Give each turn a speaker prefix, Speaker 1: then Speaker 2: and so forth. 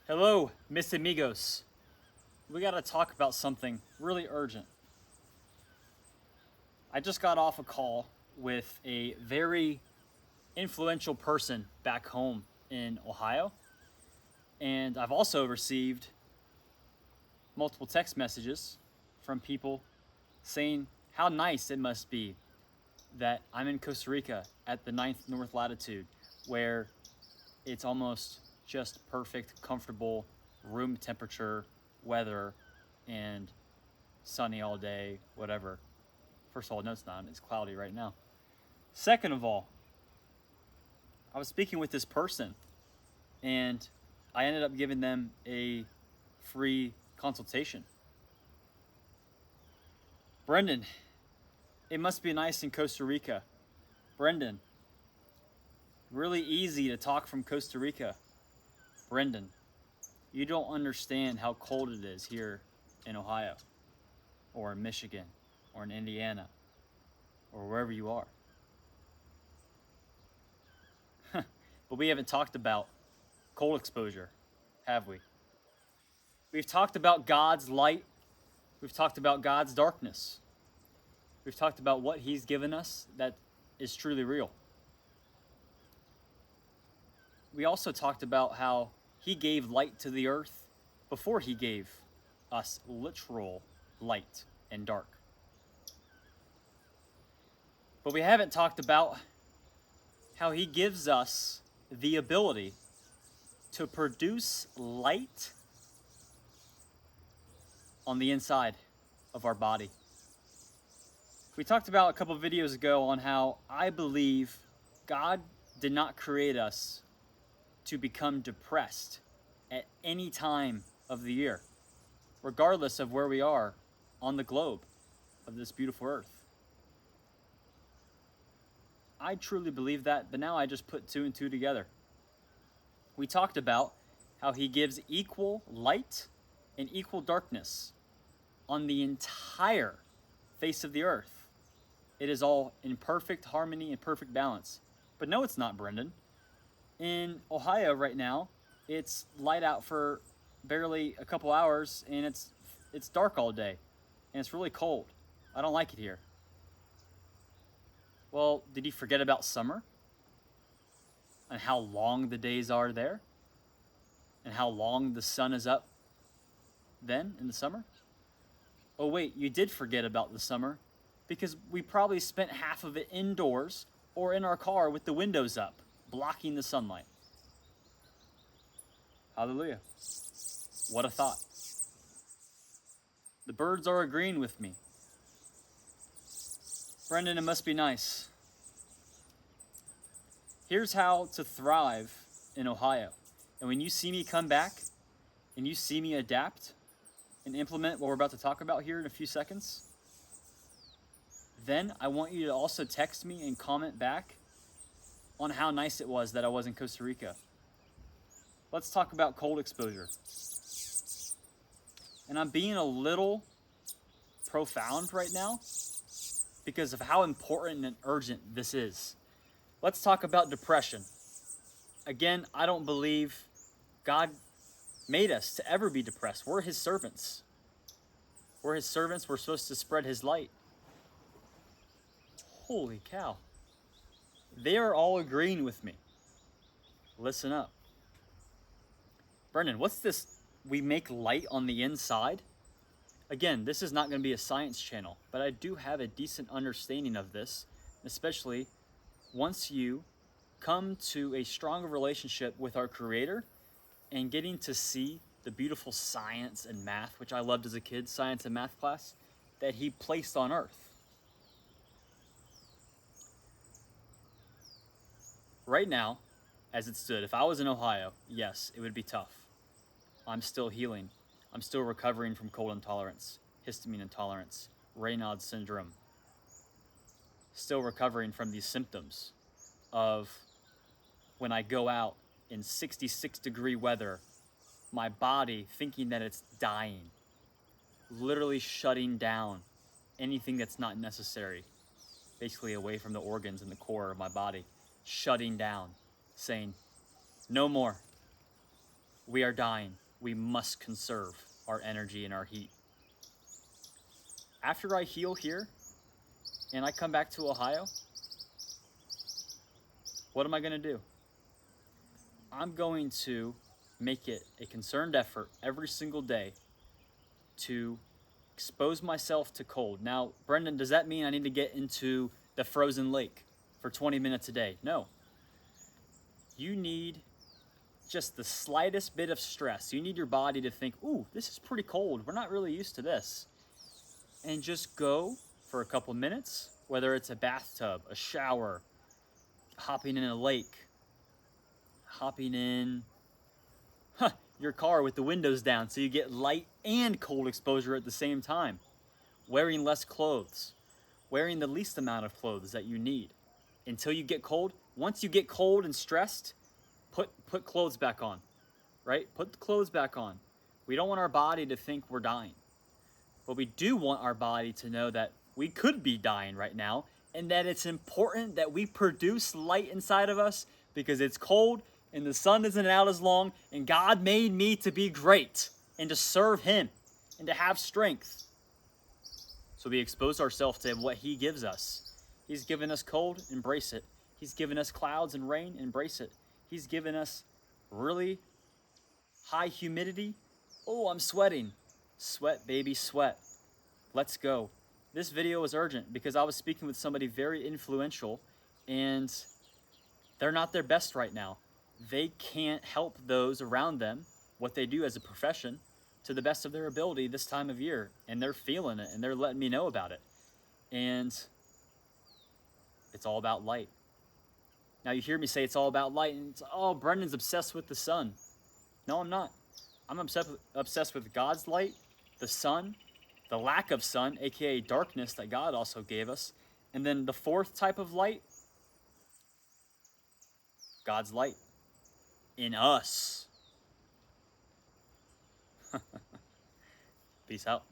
Speaker 1: Hello, mis amigos. We gotta talk about something really urgent. I just got off a call with a very influential person back home in Ohio, and I've also received multiple text messages from people saying how nice it must be that I'm in Costa Rica at the 9th north latitude, where it's almost just perfect, comfortable room temperature weather and sunny all day, whatever. First of all, no, it's not. It's cloudy right now. Second of all, I was speaking with this person and I ended up giving them a free consultation. Brendan, it must be nice in Costa Rica. Brendan, really easy to talk from Costa Rica. Brendan, you don't understand how cold it is here in Ohio, or in Michigan, or in Indiana, or wherever you are. But we haven't talked about cold exposure, have we? We've talked about God's light. We've talked about God's darkness. We've talked about what He's given us that is truly real. We also talked about how He gave light to the earth before He gave us literal light and dark. But we haven't talked about how He gives us the ability to produce light on the inside of our body. We talked about a couple of videos ago on how I believe God did not create us to become depressed at any time of the year, regardless of where we are on the globe of this beautiful earth. I truly believe that, but now I just put two and two together. We talked about how He gives equal light and equal darkness on the entire face of the earth. It is all in perfect harmony and perfect balance. But no, it's not, Brendan. In Ohio right now, it's light out for barely a couple hours and it's dark all day and it's really cold. I don't like it here. Well, did you forget about summer? And how long the days are there? And how long the sun is up then in the summer? Oh wait, you did forget about the summer because we probably spent half of it indoors or in our car with the windows up, blocking the sunlight. Hallelujah. What a thought. The birds are agreeing with me. Brendan, it must be nice. Here's how to thrive in Ohio. And when you see me come back and you see me adapt and implement what we're about to talk about here in a few seconds, then I want you to also text me and comment back on how nice it was that I was in Costa Rica. Let's talk about cold exposure. And I'm being a little profound right now because of how important and urgent this is. Let's talk about depression. Again, I don't believe God made us to ever be depressed. We're His servants. We're His servants. We're supposed to spread His light. Holy cow. They are all agreeing with me. Listen up. Brendan, what's this? We make light on the inside? Again, this is not going to be a science channel, but I do have a decent understanding of this, especially once you come to a stronger relationship with our Creator and getting to see the beautiful science and math, which I loved as a kid, science and math class, that He placed on earth. Right now, as it stood, if I was in Ohio, yes, it would be tough. I'm still healing. I'm still recovering from cold intolerance, histamine intolerance, Raynaud's syndrome. Still recovering from these symptoms of when I go out in 66-degree weather, my body thinking that it's dying, literally shutting down anything that's not necessary, basically away from the organs and the core of my body, shutting down, saying, no more. We are dying. We must conserve our energy and our heat. After I heal here and I come back to Ohio, what am I going to do? I'm going to make it a concerted effort every single day to expose myself to cold. Now, Brendan, does that mean I need to get into the frozen lake for 20 minutes a day? No. You need just the slightest bit of stress. You need your body to think, ooh, this is pretty cold. We're not really used to this. And just go for a couple minutes, whether it's a bathtub, a shower, hopping in a lake, hopping in your car with the windows down so you get light and cold exposure at the same time. Wearing less clothes, wearing the least amount of clothes that you need until you get cold. Once you get cold and stressed, put clothes back on, right? Put the clothes back on. We don't want our body to think we're dying. But we do want our body to know that we could be dying right now and that it's important that we produce light inside of us because it's cold and the sun isn't out as long and God made me to be great and to serve Him and to have strength. So we expose ourselves to what He gives us. He's given us cold, embrace it. He's given us clouds and rain, embrace it. He's given us really high humidity. Oh, I'm sweating. Sweat, baby, sweat. Let's go. This video was urgent because I was speaking with somebody very influential and they're not their best right now. They can't help those around them, what they do as a profession, to the best of their ability this time of year. And they're feeling it and they're letting me know about it. And it's all about light. Now you hear me say it's all about light and it's, oh, Brendan's obsessed with the sun. No, I'm not. I'm obsessed with God's light, the sun, the lack of sun, aka darkness that God also gave us. And then the fourth type of light, God's light in us. Peace out.